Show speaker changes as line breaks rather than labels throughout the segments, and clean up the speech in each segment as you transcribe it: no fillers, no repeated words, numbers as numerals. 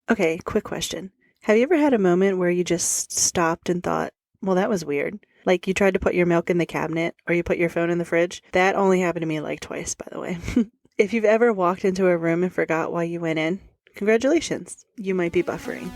Okay, quick question. Have you ever had a moment where you just stopped and thought, well, that was weird? Like you tried to put your milk in the cabinet or you put your phone in the fridge? That only happened to me like twice, by the way. If you've ever walked into a room and forgot why you went in, congratulations. You might be buffering.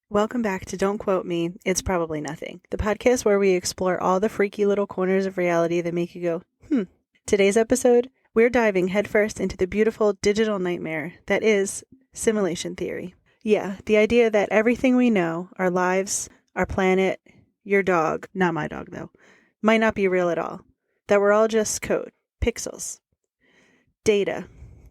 Welcome back to Don't Quote Me, It's Probably Nothing, the podcast where we explore all the freaky little corners of reality that make you go, Today's episode, we're diving headfirst into the beautiful digital nightmare that is simulation theory. Yeah, the idea that everything we know, our lives, our planet, your dog, not my dog though, might not be real at all. That we're all just code, pixels, data,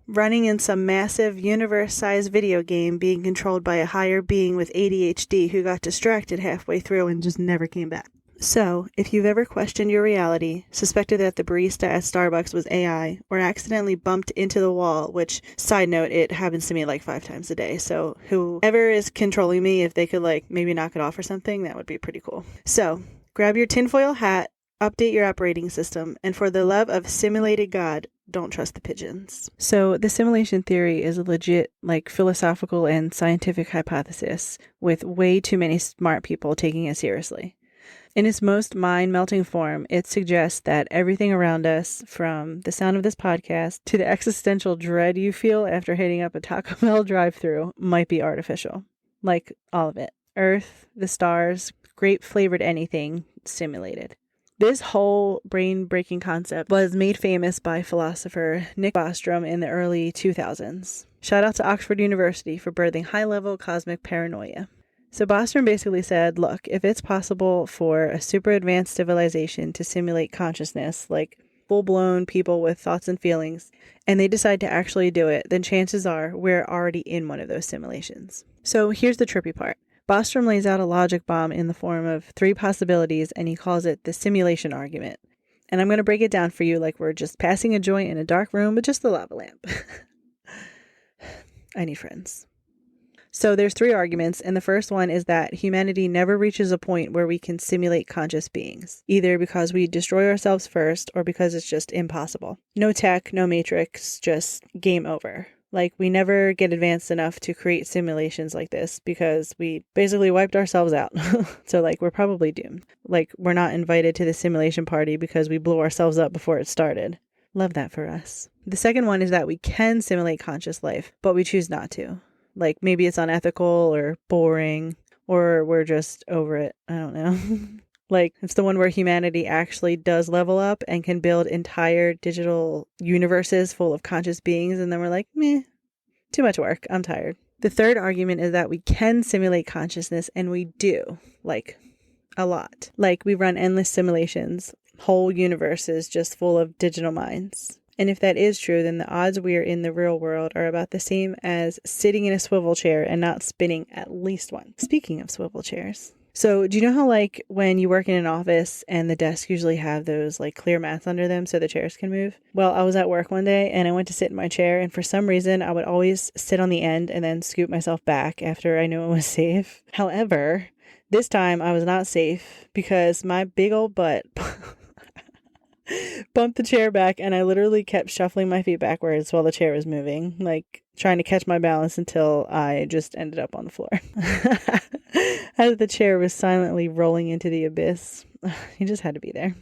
running in some massive universe-sized video game being controlled by a higher being with ADHD who got distracted halfway through and just never came back. So, if you've ever questioned your reality, suspected that the barista at Starbucks was AI, or accidentally bumped into the wall, which, side note, it happens to me like 5 times a day, so whoever is controlling me, if they could maybe knock it off or something, that would be pretty cool. So, grab your tinfoil hat, update your operating system, and for the love of simulated God, don't trust the pigeons. So the simulation theory is a legit, philosophical and scientific hypothesis with way too many smart people taking it seriously. In its most mind-melting form, it suggests that everything around us, from the sound of this podcast to the existential dread you feel after hitting up a Taco Bell drive-thru, might be artificial. Like all of it. Earth, the stars, grape-flavored anything, simulated. This whole brain-breaking concept was made famous by philosopher Nick Bostrom in the early 2000s. Shout out to Oxford University for birthing high-level cosmic paranoia. So Bostrom basically said, look, if it's possible for a super advanced civilization to simulate consciousness, like full-blown people with thoughts and feelings, and they decide to actually do it, then chances are we're already in one of those simulations. So here's the trippy part. Bostrom lays out a logic bomb in the form of 3 possibilities, and he calls it the simulation argument. And I'm going to break it down for you like we're just passing a joint in a dark room with just the lava lamp. I need friends. So there's 3 arguments, and the first one is that humanity never reaches a point where we can simulate conscious beings, either because we destroy ourselves first or because it's just impossible. No tech, no matrix, just game over. We never get advanced enough to create simulations like this because we basically wiped ourselves out. So, we're probably doomed. We're not invited to the simulation party because we blew ourselves up before it started. Love that for us. The second one is that we can simulate conscious life, but we choose not to. Maybe it's unethical or boring, or we're just over it. I don't know. It's the one where humanity actually does level up and can build entire digital universes full of conscious beings. And then we're like, meh, too much work. I'm tired. The third argument is that we can simulate consciousness, and we do, a lot. We run endless simulations, whole universes just full of digital minds. And if that is true, then the odds we are in the real world are about the same as sitting in a swivel chair and not spinning at least one. Speaking of swivel chairs. So do you know how when you work in an office and the desks usually have those clear mats under them so the chairs can move? Well, I was at work one day and I went to sit in my chair, and for some reason I would always sit on the end and then scoot myself back after I knew it was safe. However, this time I was not safe because my big old butt bumped the chair back, and I literally kept shuffling my feet backwards while the chair was moving, trying to catch my balance until I just ended up on the floor. As the chair was silently rolling into the abyss. He just had to be there.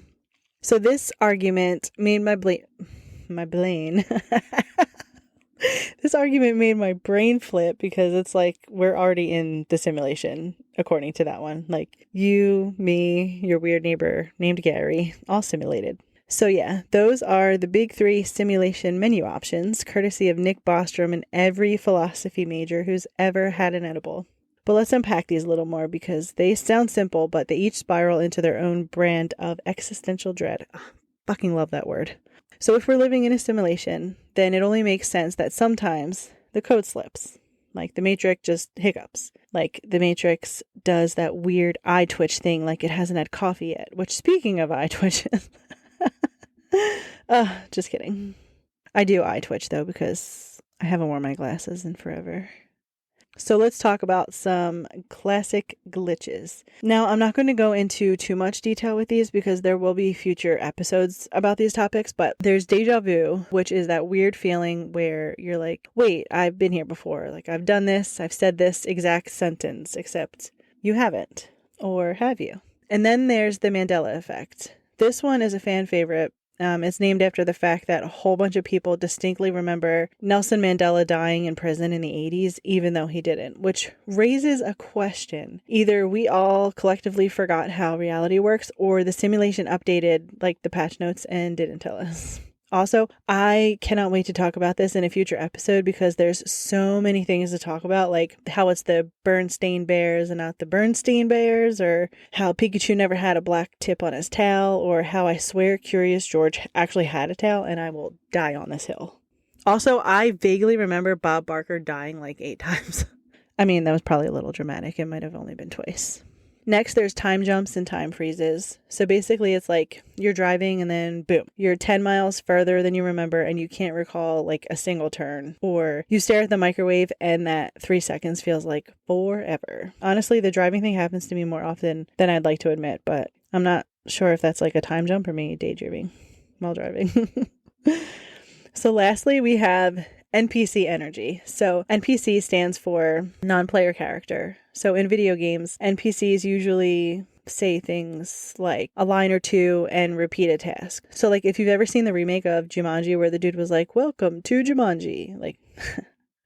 So this argument made my brain this argument made my brain flip because it's we're already in the simulation, according to that one. You, me, your weird neighbor named Gary, all simulated. So yeah, those are the big 3 simulation menu options, courtesy of Nick Bostrom and every philosophy major who's ever had an edible. But let's unpack these a little more because they sound simple, but they each spiral into their own brand of existential dread. Fucking love that word. So if we're living in a simulation, then it only makes sense that sometimes the code slips. The Matrix just hiccups. The Matrix does that weird eye twitch thing it hasn't had coffee yet. Which, speaking of eye twitches, Just kidding. I do eye twitch though because I haven't worn my glasses in forever. So let's talk about some classic glitches. Now, I'm not going to go into too much detail with these because there will be future episodes about these topics, but there's deja vu, which is that weird feeling where you're like, wait, I've been here before. Like, I've done this, I've said this exact sentence, except you haven't. Or have you? And then there's the Mandela effect. This one is a fan favorite. It's named after the fact that a whole bunch of people distinctly remember Nelson Mandela dying in prison in the 80s, even though he didn't, which raises a question. Either we all collectively forgot how reality works, or the simulation updated like the patch notes and didn't tell us. Also, I cannot wait to talk about this in a future episode because there's so many things to talk about, like how it's the Bernstein Bears and not the Bernstein Bears, or how Pikachu never had a black tip on his tail, or how I swear Curious George actually had a tail and I will die on this hill. Also, I vaguely remember Bob Barker dying like 8 times. I mean, that was probably a little dramatic. It might have only been twice. Next, there's time jumps and time freezes. So basically, it's like you're driving and then boom, you're 10 miles further than you remember and you can't recall like a single turn. Or you stare at the microwave and that 3 seconds feels like forever. Honestly, the driving thing happens to me more often than I'd like to admit, but I'm not sure if that's like a time jump or me daydreaming while driving. So lastly, we have NPC energy. So NPC stands for non-player character. So in video games, NPCs usually say things like a line or two and repeat a task. So like if you've ever seen the remake of Jumanji where the dude was like, "Welcome to Jumanji," like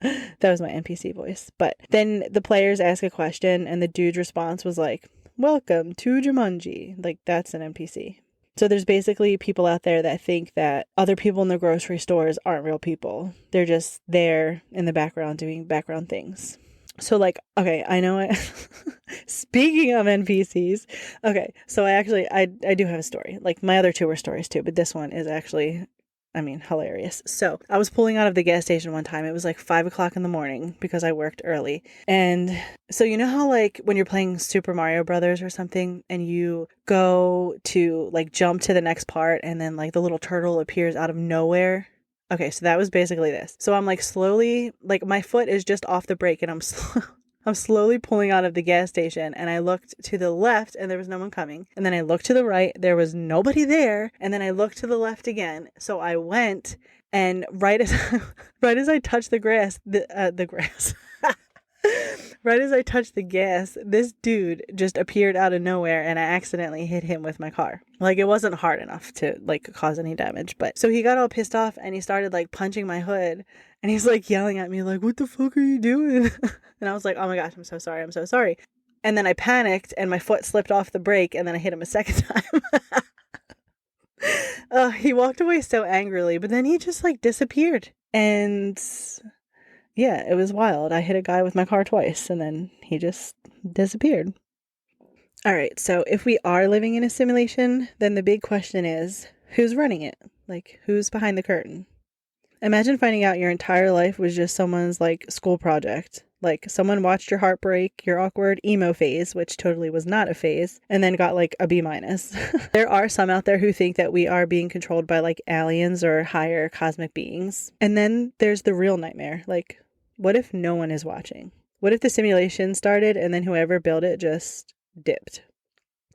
that was my NPC voice. But then the players ask a question and the dude's response was like, "Welcome to Jumanji." Like that's an NPC. So there's basically people out there that think that other people in the grocery stores aren't real people. They're just there in the background doing background things. So like, okay, I know speaking of NPCs, okay, so I do have a story. Like my other 2 were stories too, but this one is actually, hilarious. So I was pulling out of the gas station one time. It was like 5 o'clock in the morning because I worked early. And so you know how like when you're playing Super Mario Brothers or something and you go to like jump to the next part and then like the little turtle appears out of nowhere? Okay, so that was basically this. So I'm like slowly, like my foot is just off the brake and I'm slowly pulling out of the gas station and I looked to the left and there was no one coming. And then I looked to the right, there was nobody there. And then I looked to the left again. So I went and right as I touched the grass, right as I touched the gas, this dude just appeared out of nowhere and I accidentally hit him with my car. Like it wasn't hard enough to like cause any damage, but so he got all pissed off and he started like punching my hood and he's like yelling at me like, "What the fuck are you doing?" And I was like, "Oh my gosh, I'm so sorry. And then I panicked and my foot slipped off the brake and then I hit him a second time. He walked away so angrily, but then he just like disappeared. And yeah, it was wild. I hit a guy with my car twice and then he just disappeared. All right, so if we are living in a simulation, then the big question is, who's running it? Like, who's behind the curtain? Imagine finding out your entire life was just someone's like school project. Like someone watched your heartbreak, your awkward emo phase, which totally was not a phase, and then got like a B-. There are some out there who think that we are being controlled by like aliens or higher cosmic beings. And then there's the real nightmare. Like, what if no one is watching? What if the simulation started and then whoever built it just dipped?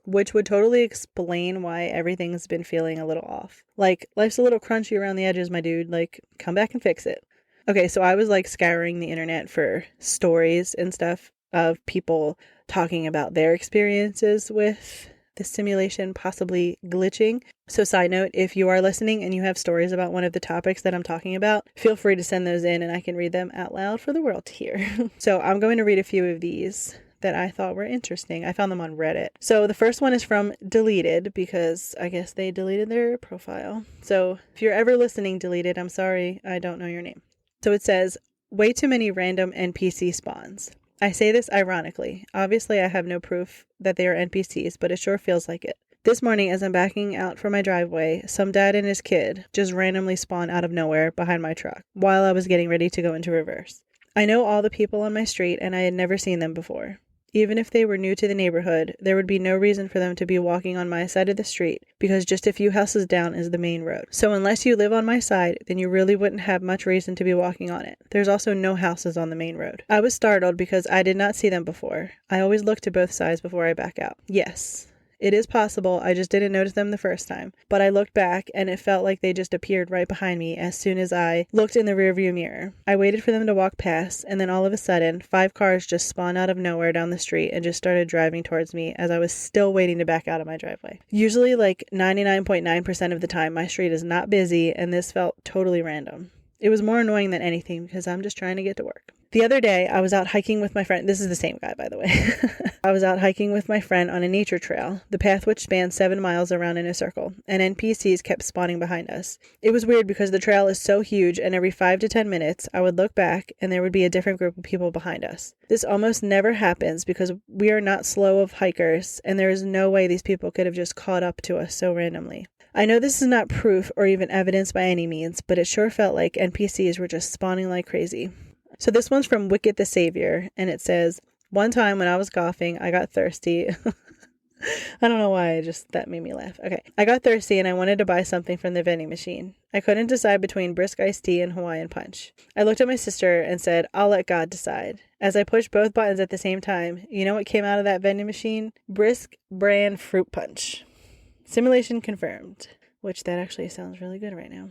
Which would totally explain why everything's been feeling a little off. Like, life's a little crunchy around the edges, my dude. Like, come back and fix it. Okay, so I was like scouring the internet for stories and stuff of people talking about their experiences with the simulation possibly glitching. So side note, if you are listening and you have stories about one of the topics that I'm talking about, feel free to send those in and I can read them out loud for the world to hear. So I'm going to read a few of these that I thought were interesting. I found them on Reddit. So the first one is from Deleted because I guess they deleted their profile. So if you're ever listening, Deleted, I'm sorry, I don't know your name. So it says, way too many random NPC spawns. I say this ironically. Obviously, I have no proof that they are NPCs, but it sure feels like it. This morning, as I'm backing out from my driveway, some dad and his kid just randomly spawned out of nowhere behind my truck while I was getting ready to go into reverse. I know all the people on my street and I had never seen them before. Even if they were new to the neighborhood, there would be no reason for them to be walking on my side of the street because just a few houses down is the main road. So unless you live on my side, then you really wouldn't have much reason to be walking on it. There's also no houses on the main road. I was startled because I did not see them before. I always look to both sides before I back out. Yes. It is possible I just didn't notice them the first time, but I looked back and it felt like they just appeared right behind me as soon as I looked in the rearview mirror. I waited for them to walk past, and then all of a sudden, 5 cars just spawned out of nowhere down the street and just started driving towards me as I was still waiting to back out of my driveway. Usually, like 99.9% of the time, my street is not busy, and this felt totally random. It was more annoying than anything because I'm just trying to get to work. The other day, I was out hiking with my friend. This is the same guy, by the way. I was out hiking with my friend on a nature trail, the path which spans 7 miles around in a circle, and NPCs kept spawning behind us. It was weird because the trail is so huge, and every 5 to 10 minutes, I would look back, and there would be a different group of people behind us. This almost never happens because we are not slow of hikers, and there is no way these people could have just caught up to us so randomly. I know this is not proof or even evidence by any means, but it sure felt like NPCs were just spawning like crazy. So this one's from Wicked the Savior, and it says, "One time when I was golfing, I got thirsty." I don't know why, that made me laugh. Okay. I got thirsty and I wanted to buy something from the vending machine. I couldn't decide between brisk iced tea and Hawaiian punch. I looked at my sister and said, "I'll let God decide." As I pushed both buttons at the same time, you know what came out of that vending machine? Brisk brand fruit punch. Simulation confirmed, which that actually sounds really good right now.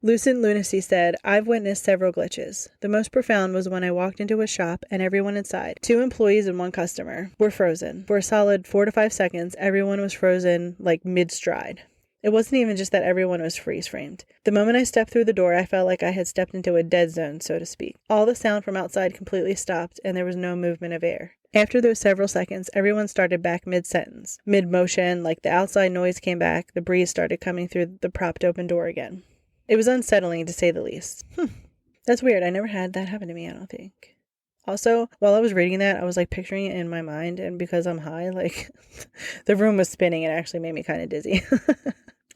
Lucent Lunacy said, "I've witnessed several glitches. The most profound was when I walked into a shop and everyone inside, 2 employees and 1 customer, were frozen. For a solid 4 to 5 seconds, everyone was frozen like mid-stride. It wasn't even just that everyone was freeze-framed. The moment I stepped through the door, I felt like I had stepped into a dead zone, so to speak. All the sound from outside completely stopped, and there was no movement of air. After those several seconds, everyone started back mid-sentence. Mid-motion, like the outside noise came back, the breeze started coming through the propped open door again. It was unsettling, to say the least." That's weird. I never had that happen to me, I don't think. Also, while I was reading that, I was picturing it in my mind, and because I'm high, the room was spinning. It actually made me kind of dizzy.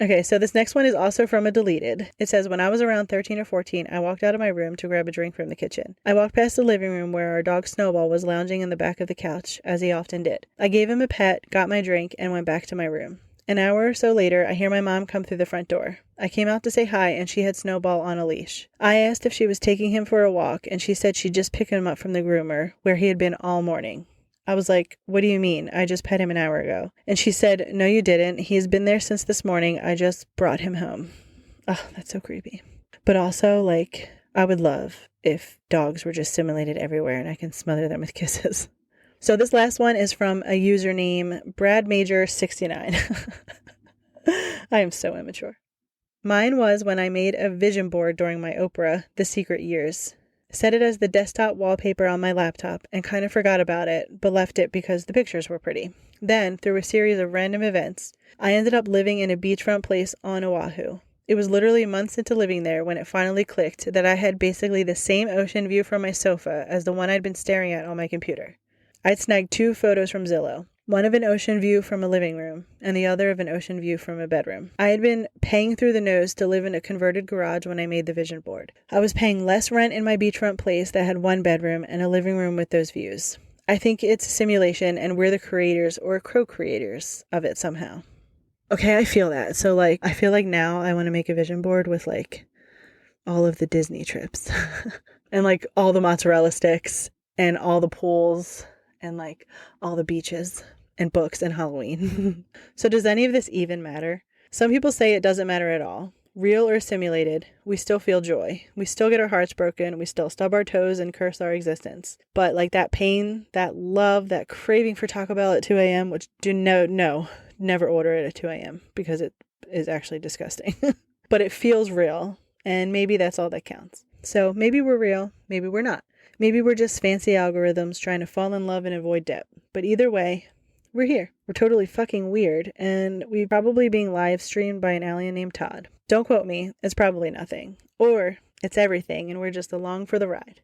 Okay, so this next one is also from a deleted. It says, "When I was around 13 or 14, I walked out of my room to grab a drink from the kitchen. I walked past the living room where our dog Snowball was lounging in the back of the couch, as he often did. I gave him a pet, got my drink, and went back to my room. An hour or so later, I hear my mom come through the front door. I came out to say hi, and she had Snowball on a leash. I asked if she was taking him for a walk, and she said she'd just picked him up from the groomer, where he had been all morning. I was like, "What do you mean? I just pet him an hour ago." And she said, "No, you didn't. He's been there since this morning. I just brought him home." Oh, that's so creepy. But also, I would love if dogs were just simulated everywhere and I can smother them with kisses. So this last one is from a username BradMajor69. I am so immature. Mine was when I made a vision board during my Oprah, The Secret Years. Set it as the desktop wallpaper on my laptop and kind of forgot about it, but left it because the pictures were pretty. Then, through a series of random events, I ended up living in a beachfront place on Oahu. It was literally months into living there when it finally clicked that I had basically the same ocean view from my sofa as the one I'd been staring at on my computer. I'd snagged 2 photos from Zillow, one of an ocean view from a living room, and the other of an ocean view from a bedroom. I had been paying through the nose to live in a converted garage when I made the vision board. I was paying less rent in my beachfront place that had 1 bedroom and a living room with those views. I think it's a simulation, and we're the creators or co-creators of it somehow. Okay, I feel that. So, I feel like now I want to make a vision board with, all of the Disney trips. And, all the mozzarella sticks and all the pools and all the beaches and books and Halloween. So does any of this even matter? Some people say it doesn't matter at all. Real or simulated, we still feel joy. We still get our hearts broken. We still stub our toes and curse our existence. But that pain, that love, that craving for Taco Bell at 2 a.m., which never order it at 2 a.m. because it is actually disgusting. But it feels real. And maybe that's all that counts. So maybe we're real. Maybe we're not. Maybe we're just fancy algorithms trying to fall in love and avoid debt. But either way, we're here. We're totally fucking weird, and we're probably being live streamed by an alien named Todd. Don't quote me. It's probably nothing. Or it's everything, and we're just along for the ride.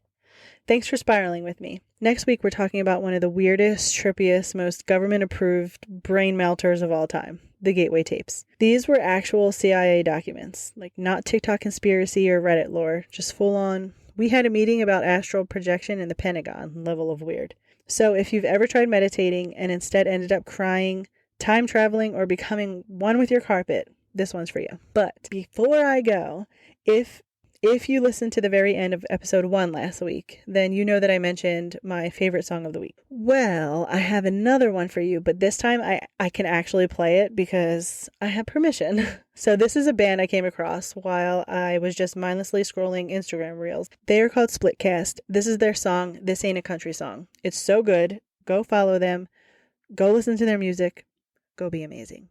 Thanks for spiraling with me. Next week, we're talking about one of the weirdest, trippiest, most government-approved brain melters of all time, the Gateway tapes. These were actual CIA documents, not TikTok conspiracy or Reddit lore, just full-on. We had a meeting about astral projection in the Pentagon level of weird. So if you've ever tried meditating and instead ended up crying, time traveling, or becoming one with your carpet, this one's for you. But before I go, if you listened to the very end of episode 1 last week, then you know that I mentioned my favorite song of the week. Well, I have another one for you, but this time I can actually play it because I have permission. So this is a band I came across while I was just mindlessly scrolling Instagram reels. They are called Splitcast. This is their song, This Ain't a Country Song. It's so good. Go follow them. Go listen to their music. Go be amazing.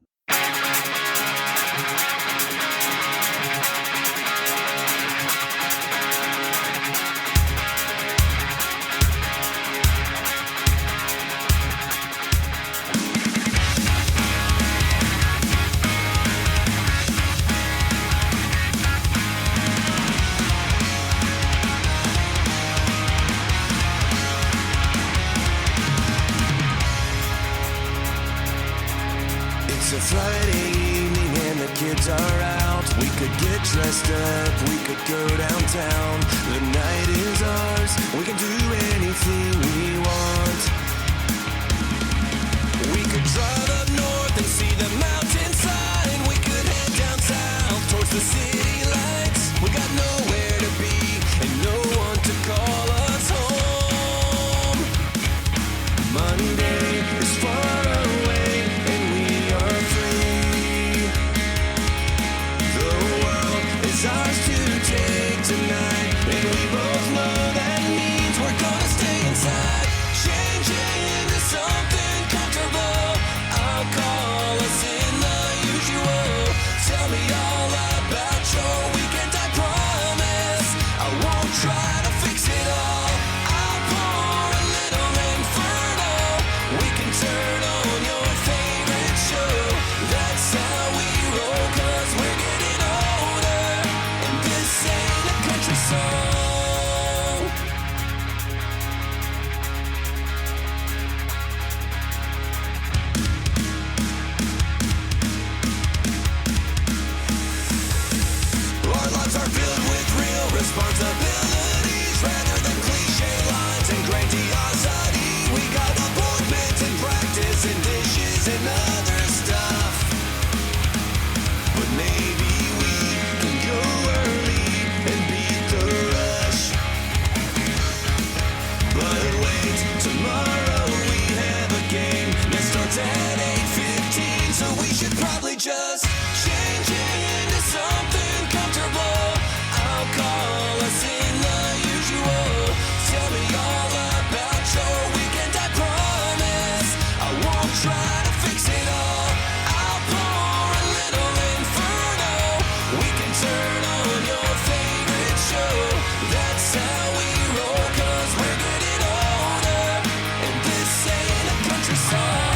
It's a Friday evening and the kids are out. We could get dressed up, we could go downtown. The night is ours, we can do anything we want. We could drive up north and see the mountainside. We could head down south towards the city lights. We got nowhere to be and no one to call us home. Monday is far away and we are free. The world is ours to take tonight, and we both know that means we're gonna stay inside. Change into something comfortable. I'll call us in the usual. Tell me all about your weekend, I promise. I won't try to fix it all. I'll pour a little inferno. We can turn on your favorite show. That's how we roll, 'cause we're getting older, and this ain't a country song. Our lives are filled with real responsibilities rather than cliche lines and grandiosity. We got appointments and practice and dishes and other stuff. But maybe we can go early and beat the rush. But wait, tomorrow we have a game that starts at 8:15, so we should probably just change into something comfortable. I'll call us in the usual. Tell me all about your weekend, I promise. I won't try to fix it all. I'll pour a little inferno. We can turn on your favorite show. That's how we roll, 'cause we're getting older, and this ain't a country song.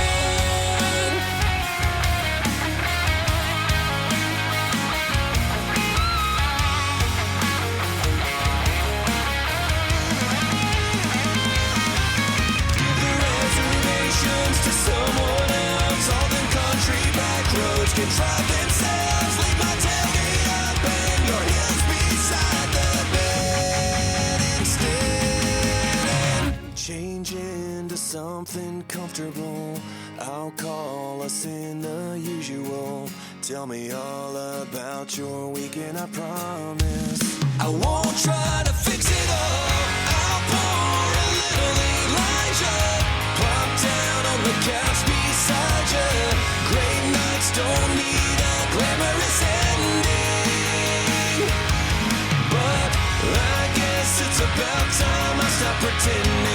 Give the reservations to someone else. All them country back roads can drive themselves. Leave my tailgate up and your heels beside the bed instead. And change into something comfortable. I'll call us in the usual. Tell me all about your weekend, I promise. I won't try to fix it all. I'll pour a little Elijah. Plop down on the couch beside you. Great nights don't need a glamorous ending. But I guess it's about time I stop pretending